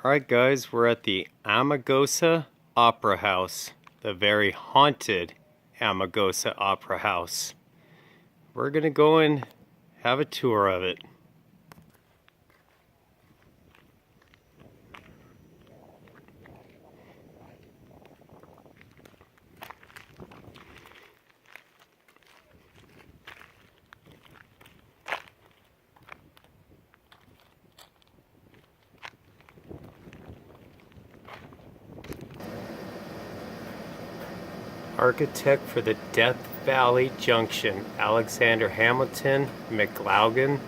Alright guys, we're at the Amargosa Opera House, the very haunted Amargosa Opera House. We're gonna go and have a tour of it. Architect for the Death Valley Junction, Alexander Hamilton McLaugan,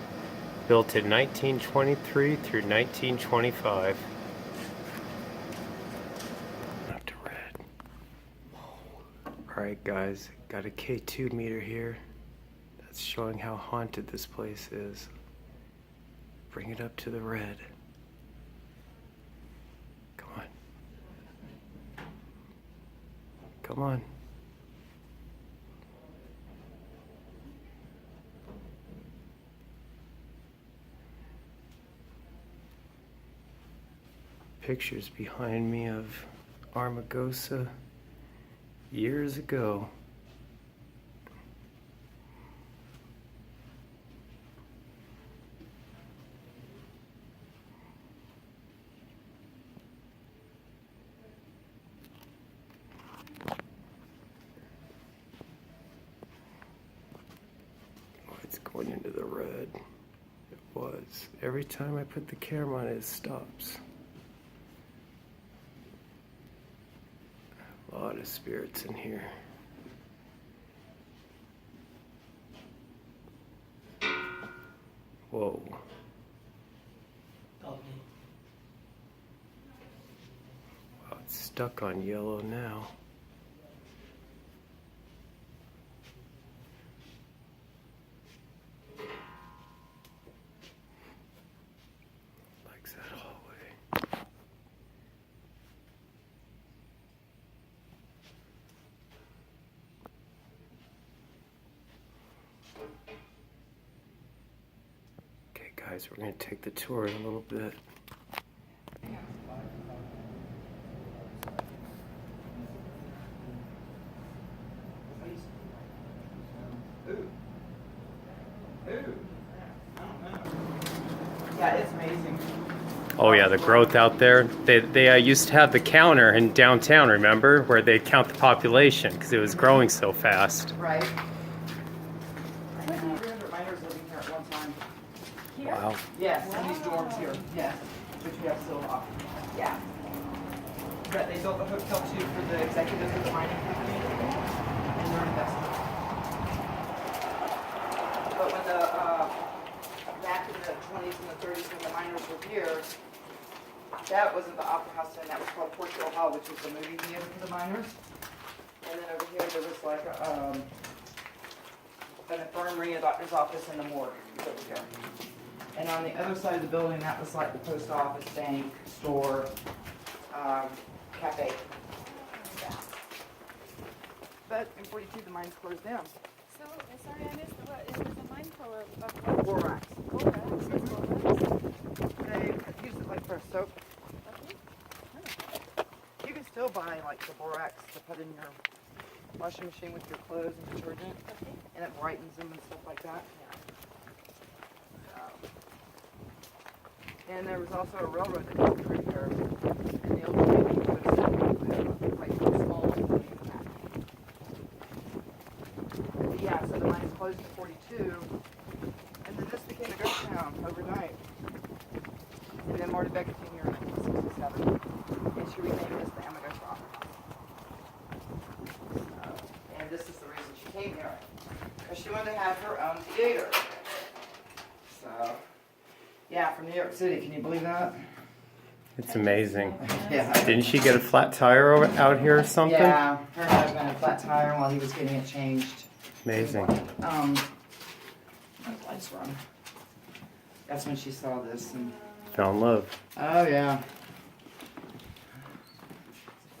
built in 1923 through 1925. Up to red. Alright guys, got a K2 meter here. That's showing how haunted this place is. Bring it up to the red. Come on. Come on. Pictures behind me of Amargosa years ago. Oh, it's going into the red. It was. Every time I put the camera on it stops. A lot of spirits in here. Whoa. Wow, it's stuck on yellow now. Likes that hallway. Guys, we're going to take the tour in a little bit. Yeah, it's amazing. Oh yeah, the growth out there. They used to have the counter in downtown, remember? Where they'd count the population because it was growing so fast. Right. I think 300 miners living here at one time. Here? Wow. Yes, in these dorms here. Yes, which we have still occupied. Yeah. But they built the hotel too for the executives of the mining company and their investors. But when back in the 20s and the 30s when the miners were here, that wasn't the Opera House then, that was called Portugal Hall, which was the movie theater for the miners. And then over here there was like an infirmary, a doctor's office, and the morgue was over here. And on the other side of the building, that was like the post office, bank, store, cafe. Yeah. But in 42, the mines closed down. So, sorry, I missed what it was a mine full of what? Borax. They use it like for soap. Okay. You can still buy like the borax to put in your washing machine with your clothes and detergent, Okay. and it brightens them and stuff like that. And there was also a railroad that came through here. And the old lady was like small and back. But yeah, so the mines closed in 42, and then this became a ghost town overnight. And then Marty Becker came here in 1967, and she renamed this the Amargosa Opera House. And this is the reason she came here, because she wanted to have her own theater. So, yeah, from New York City, can you believe that? It's amazing. Yeah. Didn't she get a flat tire out here or something? Yeah, her husband had a flat tire while he was getting it changed. Amazing. My lights were on. That's when she saw this. And, Fell in love. oh, yeah.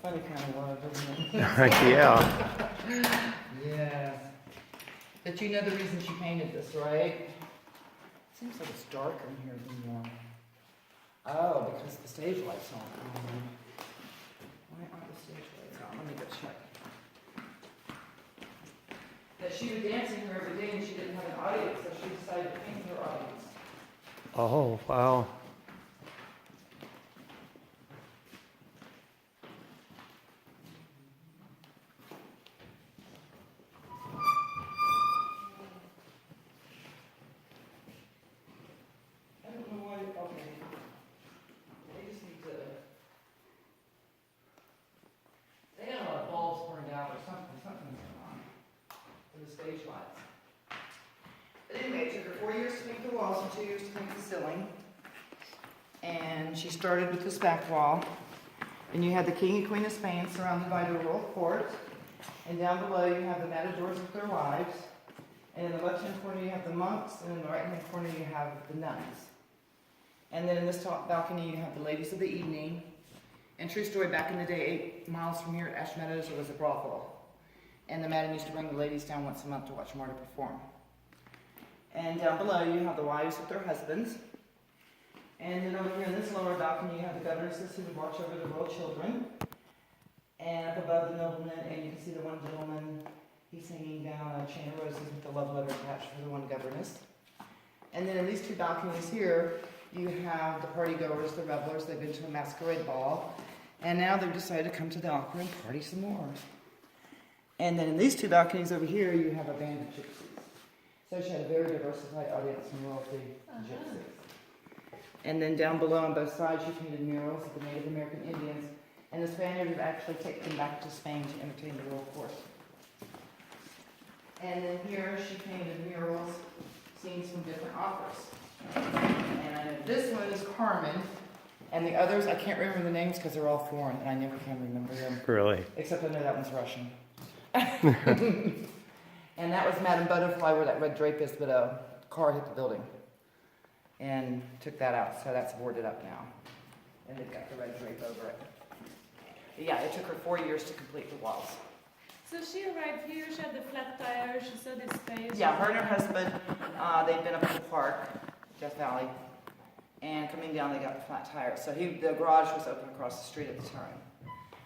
Funny kind of love, isn't it? Yeah. Yeah. But you know the reason she painted this, right? Seems like it's darker in here than Oh, because the stage lights on. Why aren't the stage lights on? Let me go check. That she was dancing here every day and she didn't have an audience, so she decided to paint her audience. Oh, wow. I don't know why, okay. They just need to, they got a lot of bulbs burned out or something's going on in the stage lights. But anyway, it took her 4 years to paint the walls and 2 years to paint the ceiling. And she started with this back wall. And you had the King and Queen of Spain surrounded by the royal court. And down below you have the matadors with their wives. And in the left-hand corner you have the monks, and in the right-hand corner you have the nuns. And then in this top balcony you have the ladies of the evening. And true story, back in the day, 8 miles from here at Ash Meadows, there was a brothel. And the madam used to bring the ladies down once a month to watch Marta perform. And down below you have the wives with their husbands. And then over here in this lower balcony, you have the governesses who would watch over the royal children. And up above the noblemen, and you can see the one gentleman, he's hanging down a chain of roses with the love letter attached for the one governess. And then in these 2 balconies here, you have the party goers, the revelers. They've been to a masquerade ball. And now they've decided to come to the opera and party some more. And then in these 2 balconies over here, you have a band of gypsies. So she had a very diversified audience from royalty and gypsies. And then down below on both sides, she painted murals of the Native American Indians. And the Spaniards would actually take them back to Spain to entertain the royal court. And then here, she painted murals, scenes from different operas. And I know this one is Carmen, and the others, I can't remember the names because they're all foreign, and I never can remember them. Really? Except I know that one's Russian. And that was Madame Butterfly, where that red drape is, but a car hit the building and took that out, so that's boarded up now. And they've got the red drape over it. But yeah, it took her 4 years to complete the walls. So she arrived here, she had the flat tire, she saw this space. Yeah, her and her husband, they'd been up in the park, Death Valley, and coming down, they got the flat tire. So the garage was open across the street at the time.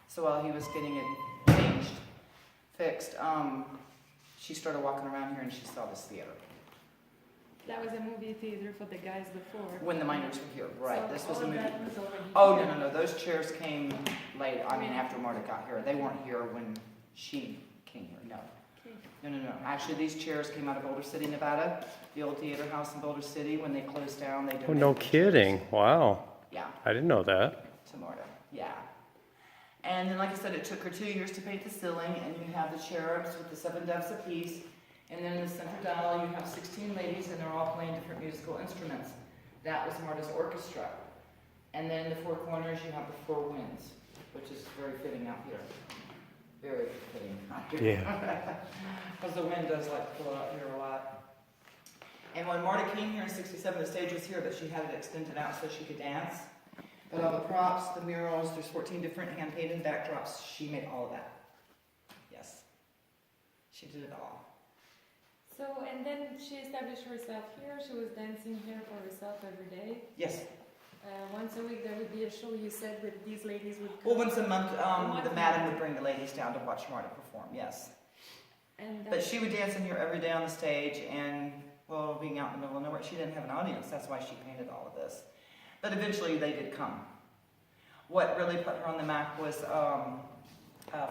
So while he was getting it changed, fixed, she started walking around here and she saw this theater. That was a movie theater for the guys before. When the miners were here, right? So This was all a movie. that was already Oh, here. no. Those chairs came late. I mean, after Marta got here. They weren't here when she came here, no. Okay. No. Actually, these chairs came out of Boulder City, Nevada. The old theater house in Boulder City. When they closed down, they donated Oh, no the chairs. kidding. Wow. Yeah, I didn't know that. to Marta. Yeah. And then, like I said, it took her 2 years to paint the ceiling, and you have the cherubs with the 7 doves apiece. And then in the center dial, you have 16 ladies, and they're all playing different musical instruments. That was Marta's orchestra. And then in the 4 corners, you have the 4 winds, which is very fitting out here. Very fitting out here. Yeah. Because the wind does like blow out here a lot. And when Marta came here in '67, the stage was here, but she had it extended out so she could dance. But all the props, the murals, there's 14 different hand-painted backdrops. She made all of that. Yes. She did it all. So, and then she established herself here, she was dancing here for herself every day. Yes. Once a week there would be a show, you said, with these ladies would come. Well, once a month, the madam would bring the ladies down to watch Marta perform, yes. And But she would dance in here every day on the stage, and, well, being out in the middle of nowhere, she didn't have an audience. That's why she painted all of this. But eventually they did come. What really put her on the map was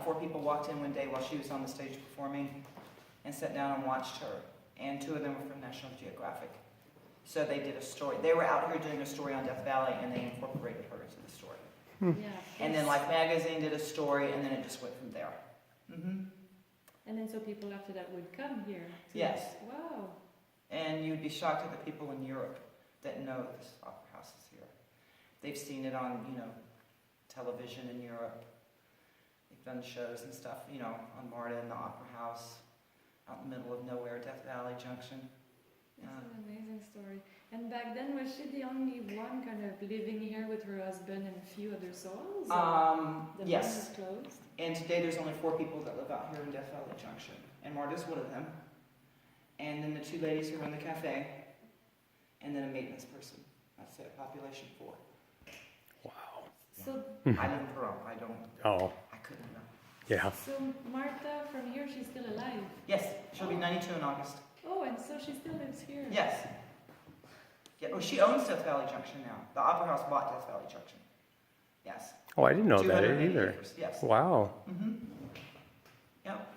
4 people walked in one day while she was on the stage performing and sat down and watched her. And 2 of them were from National Geographic. So they did a story. They were out here doing a story on Death Valley, and they incorporated her into the story. yeah, And then Life Magazine did a story, and then it just went from there. Mm-hmm. and then so people after that would come here. Yes. Wow. And you'd be shocked at the people in Europe that know this opera house is here. They've seen it on, television in Europe. They've done shows and stuff, on Marta in the opera house, out in the middle of nowhere, Death Valley Junction. That's an amazing story. And back then, was she the only one kind of living here with her husband and a few other souls? The Yes. mine was closed? And today there's only 4 people that live out here in Death Valley Junction. And Marta's one of them. And then the 2 ladies who run the cafe. And then a maintenance person. That's it, population 4. I live in Pearl. I don't. Oh, I couldn't know. yeah. So Martha from here, she's still alive? Yes, she'll be 92 in August. Oh, and so she still lives here? Yes. Yeah. Oh, she owns Death Valley Junction now. The Opera House bought Death Valley Junction. Yes. Oh, I didn't know that 280 either. acres, yes. Wow. Mm-hmm. Yep.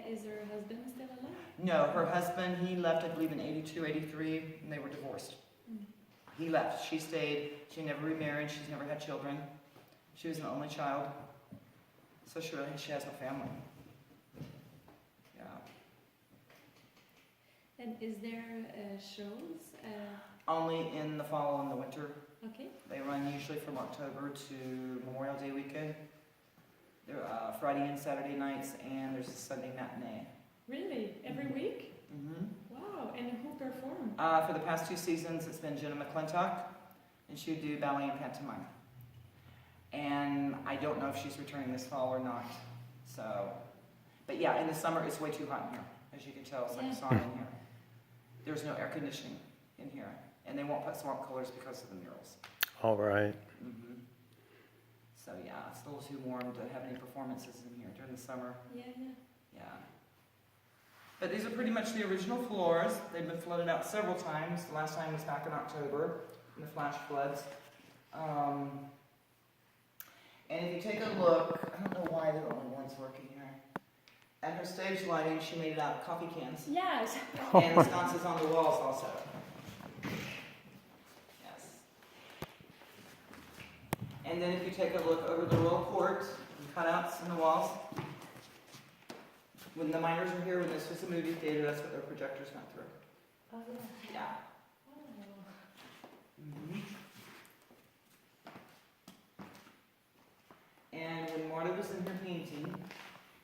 Is her husband still alive? No, her husband, he left, I believe, in 82, 83, and they were divorced. Mm. He left. She stayed. She never remarried. She's never had children. She was an only child. So she has no family. Yeah. And is there shows? Only in the fall and the winter. Okay. They run usually from October to Memorial Day weekend. They're Friday and Saturday nights, and there's a Sunday matinee. Really? Every week? Mm-hmm. Wow. And who performed? For the past 2 seasons, it's been Jenna McClintock, and she would do ballet and pantomime. And I don't know if she's returning this fall or not. So, but yeah, in the summer it's way too hot in here, as you can tell. It's like a sauna in here. There's no air conditioning in here, and they won't put swamp colors because of the murals. All right. Mm-hmm. So yeah, it's a little too warm to have any performances in here during the summer. Yeah. Yeah. But these are pretty much the original floors. They've been flooded out several times. The last time was back in October, in the flash floods. And if you take a look, I don't know why they're the only ones working here. At her stage lighting, she made it out of coffee cans. Yes. And the sconces on the walls also. Yes. And then if you take a look over the royal court, the cutouts in the walls. When the miners were here, when this was a movie theater, that's what their projectors went through. Oh, yeah. Yeah. Oh. Mm-hmm. And when Marta was in her painting,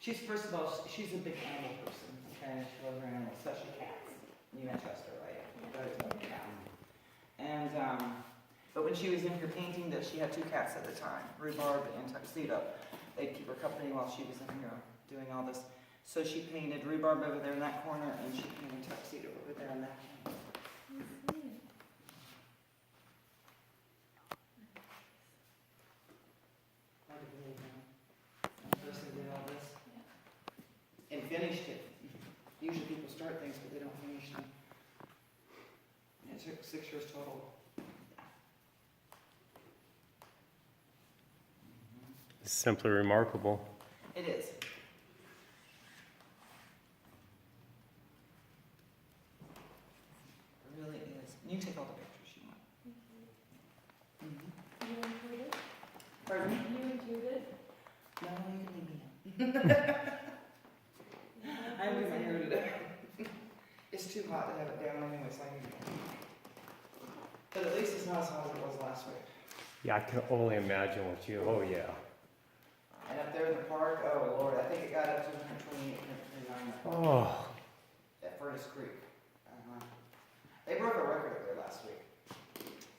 she's, first of all, she's a big animal person, okay? She loves her animals, especially cats. You met Chester, right? Everybody's got a cat. And, but when she was in her painting, that she had 2 cats at the time, Rhubarb and Tuxedo. They'd keep her company while she was in here doing all this. So she painted Rhubarb over there in that corner, and she painted Tuxedo over there in that corner. Hard to believe, huh? One person did all this. And finished it. Usually people start things, but they don't finish them. And it took 6 years total. It's simply remarkable. It is. It really is. You can take all the pictures you want. Mm-hmm. You included? Pardon me? You included? No, you can leave me in. I'm doing my hair today. It's too hot to have it down anyway, so I need it. But at least it's not as hot as it was last week. Yeah, I can only imagine what you. Oh yeah. And up there in the park, oh Lord, I think it got up to 128, 129 Oh. at Furnace Creek. They broke a record up there last week.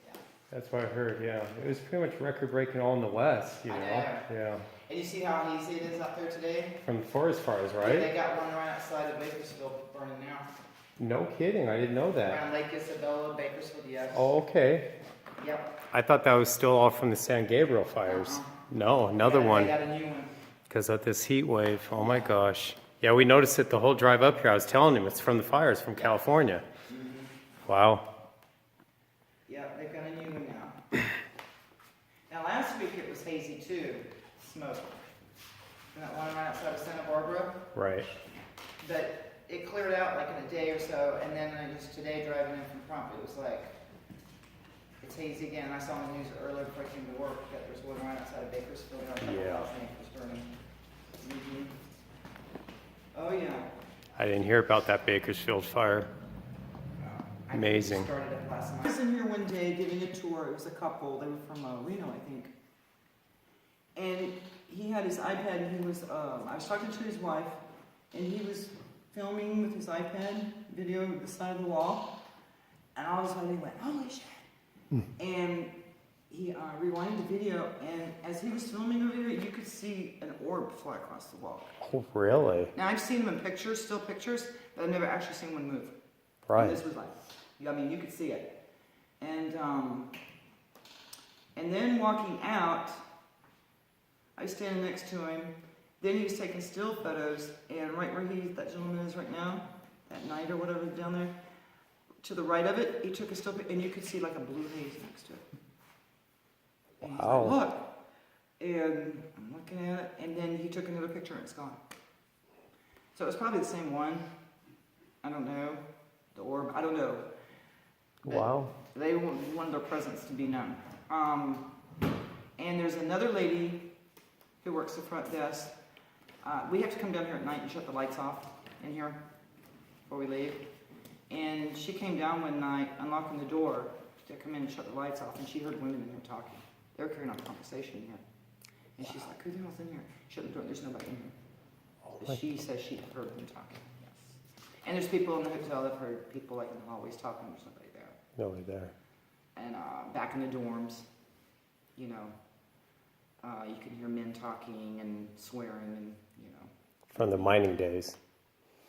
Yeah. That's what I heard. Yeah, it was pretty much record breaking all in the West. You know. I know. Yeah. And you see how easy it is out there today? From the forest fires, Yeah, right? they got one right outside of Bakersfield burning now. No kidding. I didn't know that. Around Lake Isabella, Bakersfield, yes. Oh, okay. Yep. I thought that was still all from the San Gabriel fires. Uh-uh. No, another They one. got a new one. Because of this heat wave. Oh my gosh. Yeah, we noticed it the whole drive up here. I was telling him it's from the fires from California. Mm-hmm. Wow. Yeah, they've got a new one now. Now last week it was hazy too, smoke. And that one right outside of Santa Barbara. Right. But it cleared out like in a day or so, and then just today driving in from Prompt, it was like, it's hazy again. I saw on the news earlier before I came to work that there's one right outside of Bakersfield, and a couple Yeah. thousand acres burning. Mm-hmm. Oh yeah. I didn't hear about that Bakersfield fire. I think Amazing. we started it last night. I was in here one day giving a tour. It was a couple. They were from Reno, I think. And he had his iPad, and he was, I was talking to his wife, and he was filming with his iPad, video at the side of the wall. And all of a sudden he went, holy shit. And he rewinded the video, and as he was filming over here, you could see an orb fly across the wall. Oh, really? Now, I've seen them in pictures, still pictures, but I've never actually seen one move. Right. And this was like, I mean, you could see it. And And then walking out, I was standing next to him. Then he was taking still photos, and right where that gentleman is right now, that night or whatever down there, to the right of it, he took a still picture, and you could see like a blue haze next to it. And he's Wow. like, look. And I'm looking at it, and then he took another picture and it's gone. So it was probably the same one. I don't know. The orb, I don't know. But Wow. they wanted their presence to be known. And there's another lady who works the front desk. We have to come down here at night and shut the lights off in here before we leave. And she came down one night, unlocking the door to come in and shut the lights off, and she heard women in here talking. They were carrying on a conversation in here. And she's like, who the hell's in here? Shut the door, there's nobody in here. So she says she heard them talking, yes. And there's people in the hotel that have heard people like in the hallways talking, there's nobody there. Nobody there. And back in the dorms, you know, you can hear men talking and swearing and, you know. From the mining days.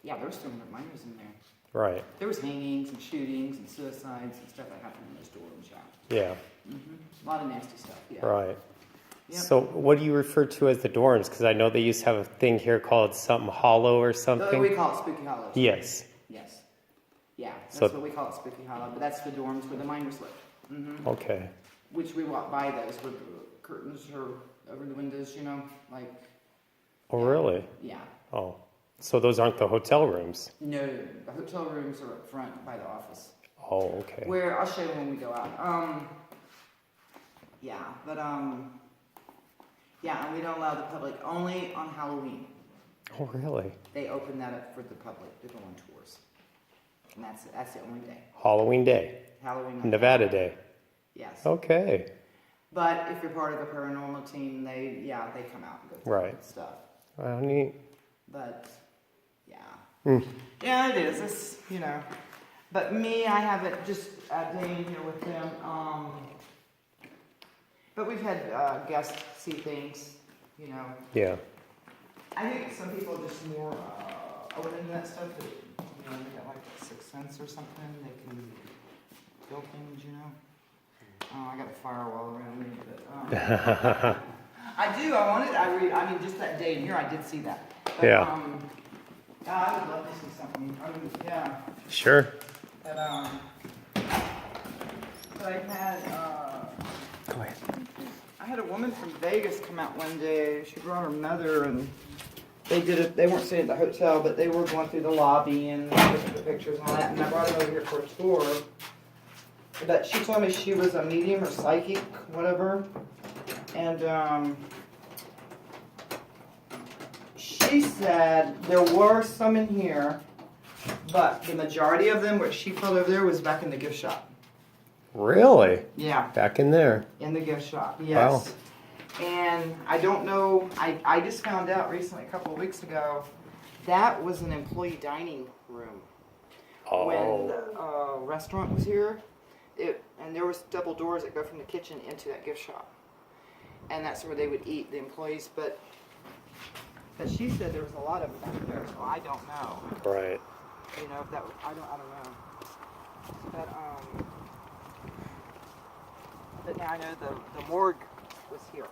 Yeah, there were still miners in there. Right. There was hangings and shootings and suicides and stuff that happened in those dorms, yeah. Yeah. A lot of nasty stuff, yeah. Right. Yep. So what do you refer to as the dorms? Because I know they used to have a thing here called something hollow or something. We call it Spooky Hollow. Yes. Yes. Yeah, that's So- what we call it, Spooky Hollow, but that's the dorms where the miners lived. Okay. Which we walk by those where the curtains are over the windows, you know, like, Oh, really? yeah. Oh. So those aren't the hotel rooms? No, the hotel rooms are up front by the office. Oh, okay. Where, I'll show you when we go out. Yeah, but, yeah, and we don't allow the public, only on Halloween. Oh, really? They open that up for the public to go on tours. And that's the only day. Halloween Day. Halloween night. Nevada Day. Yes. Okay. But if you're part of a paranormal team, they come out and go through Right. that stuff. Well, neat. But, yeah. Yeah, it is. It's, you know. But me, I haven't just a day in here with them. But we've had guests see things, you know. Yeah. I think some people are just more open to that stuff. That, you know, they got like a sixth sense or something. They can feel things, you know. I got a firewall around me, but I do. I mean, just that day in here, I did see that. But, Yeah. yeah, I would love to see something. I mean, yeah. Sure. But I had Go ahead. I had a woman from Vegas come out one day. She brought her mother, and they did it. They weren't staying at the hotel, but they were going through the lobby and looking at the pictures and all that. And I brought her over here for a tour. But she told me she was a medium or psychic, whatever. And she said there were some in here, but the majority of them, what she felt over there, was back in the gift shop. Really? Yeah, Back in there. in the gift shop, yes. And I don't know, I just found out recently, a couple of weeks ago, that was an employee dining room. When Oh. the restaurant was here, and there was double doors that go from the kitchen into that gift shop. And that's where they would eat, the employees, but she said there was a lot of them back there, so I don't know. Right. You know, if that was, I don't know. But now I know the morgue was here.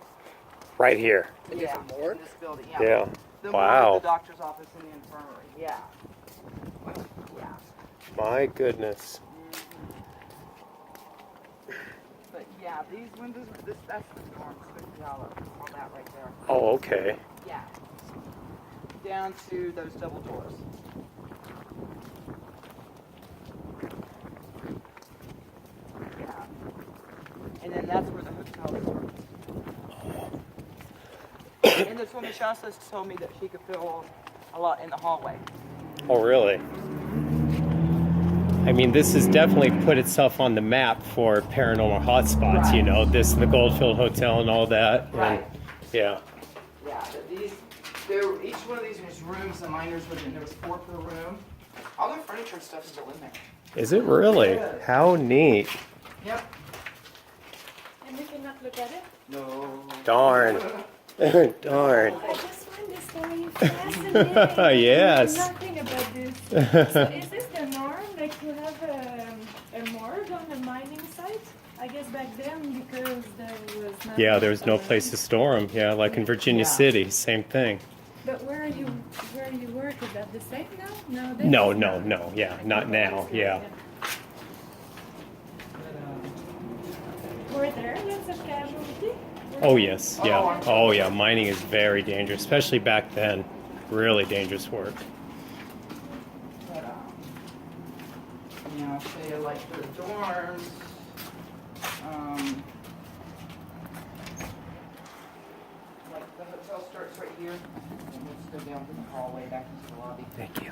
Right here. Yeah, in this building, yeah. Yeah. The Wow. morgue, the doctor's office, and the infirmary, yeah. Yeah. My goodness. But yeah, these windows, that's the dorm, Spooky Hollow, all that right there. Oh, okay. Yeah. Down to those double doors. Yeah. And then that's where the hotel is. And this woman Shasta told me that she could feel a lot in the hallway. Oh, really? I mean, this has definitely put itself on the map for paranormal hotspots, Right. you know, this and the Goldfield Hotel and all that. And, Right. yeah. Yeah, but each one of these was rooms the miners lived in. There was 4 per room. All their furniture and stuff is still in there. Is it really? Yes. How neat. Yep. And we cannot look at it? No. Darn. Darn. I just find this story fascinating. Yes. I know nothing about this. So is this the norm, like to have a morgue on the mining site? I guess back then, because there not Yeah, much there's no fun. place to store them. Yeah, like in Virginia Yeah. City, same thing. But where you work, is that the same now? Nowadays? No, no, no. Yeah, Like not nobody now. stores, Yeah. Were there lots of casualty? Oh yes. Yeah. I'm sure. Oh yeah. Mining is very dangerous, especially back then. Really dangerous work. But, I'll show you like the dorms. Like the hotel starts right here. And let's go down to the hallway back into the lobby. Thank you.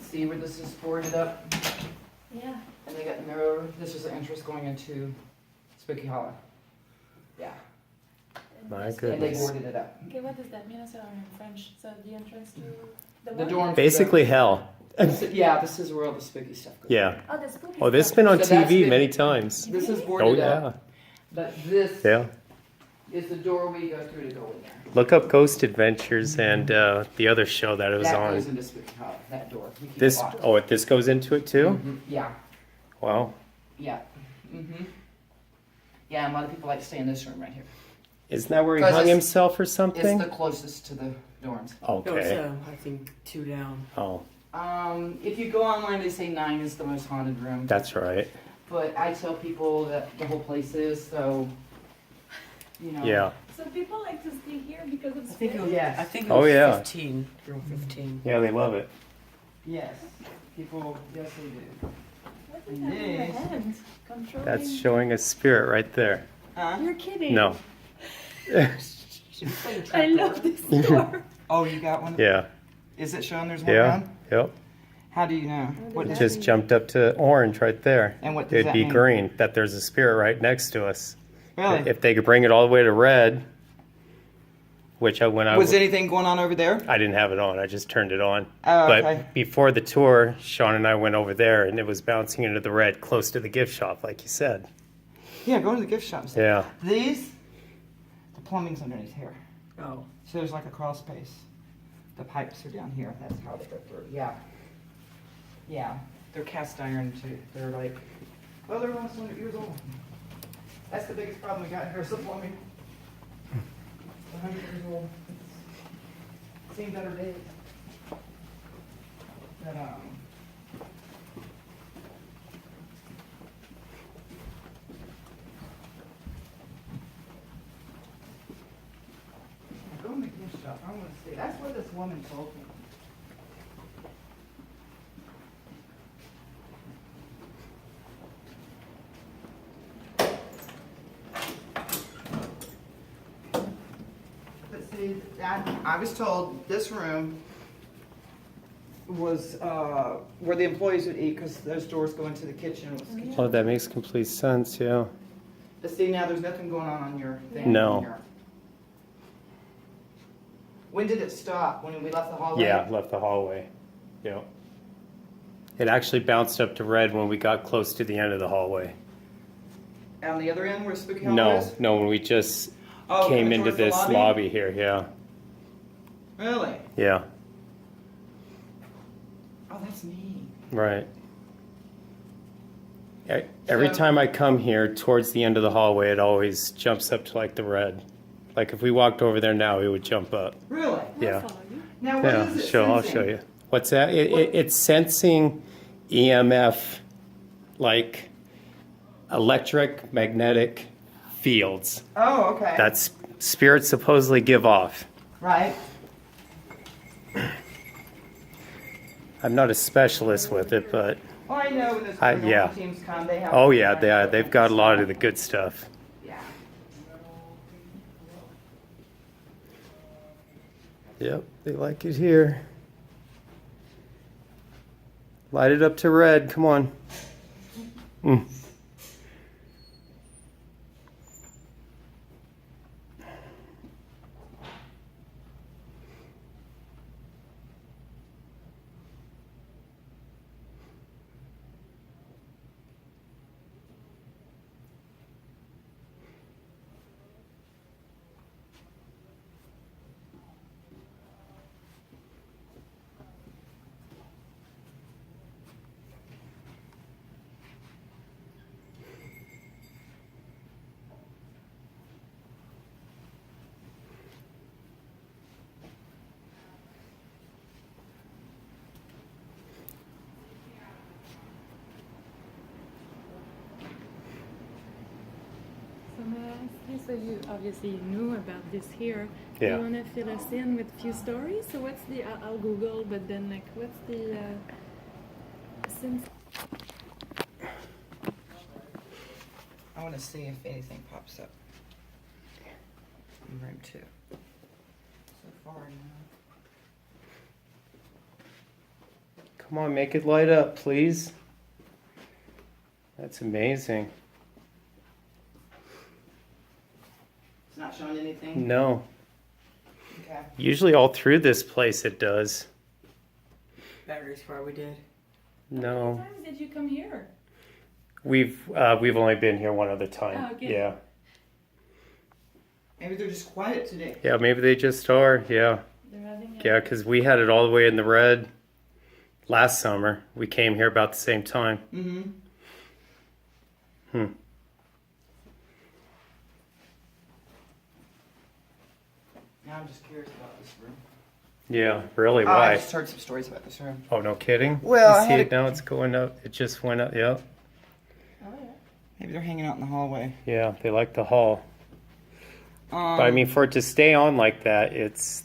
See where this is boarded up? Yeah. And they got mirror. This is the entrance going into Spooky Hollow. Yeah. My And they goodness. boarded it up. Okay, what does that mean? I said in French. So the entrance to The what? dorms. Basically hell. Yeah, this is where all the spooky stuff goes. Yeah. Oh, the spooky Oh, this has stuff. been on So that's TV the- many times. This is Oh boarded yeah. up. But this Yeah. is the door we go through to go in there. Look up Ghost Adventures and the other show that it was That goes on. into Spooky Hollow, that door. We keep This. it locked. Oh, this goes into it too. Mhm, yeah, Wow. yeah. Yeah, and a lot of people like to stay in this room right here. Isn't that where he 'Cause hung it's- himself or It's something? the closest to the dorms. No, it's, Okay. I think 2 down. Oh, If you go online, they say 9 is the most haunted room. that's right. But I tell people that the whole place is, so, Yeah. So people like to stay here because it's I think it was, Yes. I think it Oh, was yeah. 15. Room 15. Yeah, they love it. Yes, people, yes they do. What is that in your Yes. hand? Controlling. That's showing a spirit right there. Huh? You're kidding. No. I love this door. Oh, you got one? Yeah. Is it showing there's one Yeah. around? Yep. How do you know? What It does just jumped up to orange right there. And what does It'd that be mean? green. That there's a spirit right next to us. Really? If they could bring it all the way to red, which when I Was anything going on over there? I didn't have it on. I just turned it on. Oh, But okay. before the tour, Sean and I went over there, and it was bouncing into the red, close to the gift shop, like you said. Yeah, go to the gift shop. and see. Yeah. These, the plumbing's underneath here. Oh. So there's like a crawl space. The pipes are down here. That's how they go through. Yeah. Yeah. They're cast iron too. They're like, well, they're almost 100 years old. That's the biggest problem we got here is the plumbing. 100 years old. It's seen better days. But, go in the gift shop. I want to see. That's what this woman told me. But see, I was told this room was where the employees would eat because those doors go into the kitchen. It was kitchen. Oh, that makes complete sense, yeah. But see, now there's nothing going on your thing. No. in here. When did it stop? When we left the hallway? Yeah, left the hallway. Yeah. It actually bounced up to red when we got close to the end of the hallway. On the other end where Spooky Hollow No, is? no, when we just Oh, came coming into towards the this lobby here, yeah. Really? Yeah, Oh, that's neat. right. Every So- time I come here towards the end of the hallway, it always jumps up to like the red. Like if we walked over there now, it would jump up. Really? Yeah. I'll follow you. Now, what Yeah, is it I'll sensing? show you. What's that? It's sensing EMF, like electric magnetic fields. Oh, okay. That spirits supposedly give off. Right. I'm not a specialist with it, but Well, I know when those yeah. yeah. teams come, they have. oh yeah, they've got a lot of the good stuff. Yeah. Yep, they like it here. Light it up to red, come on. Mm. Okay, so you obviously knew about this here. Yeah. Do you want to fill us in with a few stories? So what's the, I'll Google, but then like what's the, since... I want to see if anything pops up in room 2. So far, no. Come on, make it light up, please. That's amazing. It's not showing anything? No. Okay. Usually all through this place it does. Batteries probably did. How No. many times did you come here? We've only been here one other time. Oh, okay. Yeah. Maybe they're just quiet today. Yeah, maybe they just are. Yeah. They're having a... Yeah, because we had it all the way in the red last summer. We came here about the same time. Mm-hmm. Now I'm just curious about this room. Yeah, really? I Why? just heard some stories about this room. Oh, no kidding? Well, I you see had it now? It's going up. It just went up. Yeah. Oh, yeah. Maybe they're hanging out in the hallway. Yeah, they like the hall. But I mean, for it to stay on like that,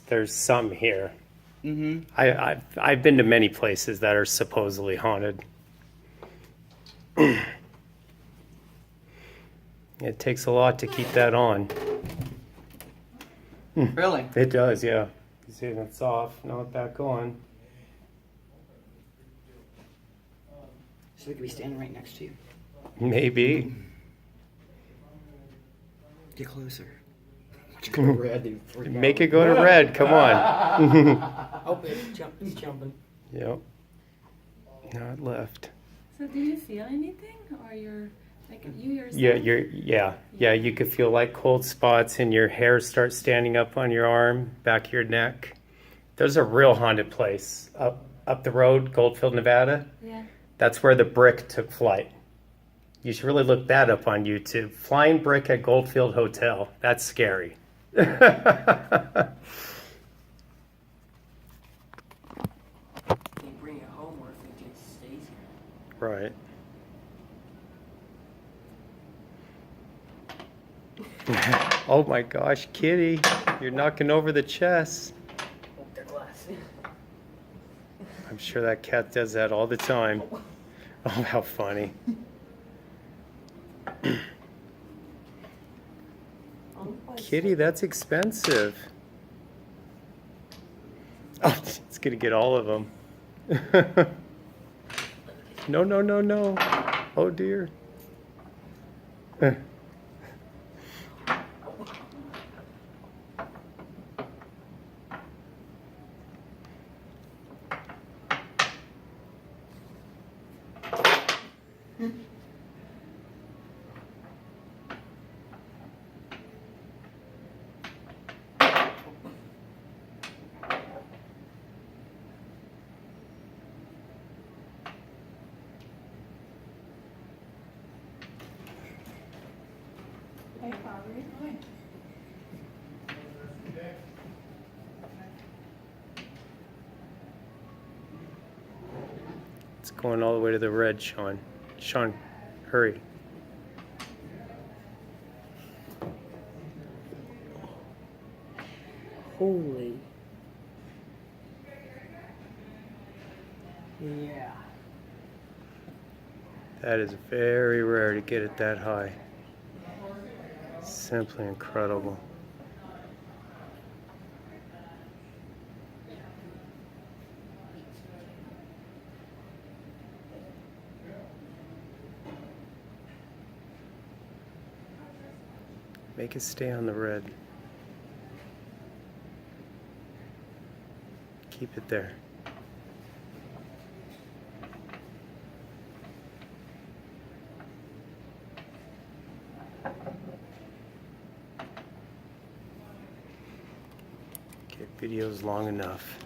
there's something here. Mm-hmm. I've been to many places that are supposedly haunted. It takes a lot to keep that on. Really? It does, yeah. You see, it's off. Now it's back on. So we could be standing right next to you. Maybe. Get closer. Red, Make it go to red. Come on. Oh, it's jumping. Yep. Now it left. So do you feel anything? Or you're, like you yourself? Yeah. You could feel like cold spots and your hair starts standing up on your arm, back of your neck. There's a real haunted place up the road, Goldfield, Nevada. Yeah. That's where the brick took flight. You should really look that up on YouTube. Flying brick at Goldfield Hotel. That's scary. They bring it home or if it just stays here. Right. Oh my gosh, Kitty, you're knocking over the chess. Oh, they're glass. I'm sure that cat does that all the time. Oh, how funny. Kitty, that's expensive. Oh, it's gonna get all of them. No. Oh dear. Hey, Valerie. Hi. It's going all the way to the red, Sean. Sean, hurry. Holy. Yeah. That is very rare to get it that high. Simply incredible. Make it stay on the red. Keep it there. Okay, video's long enough.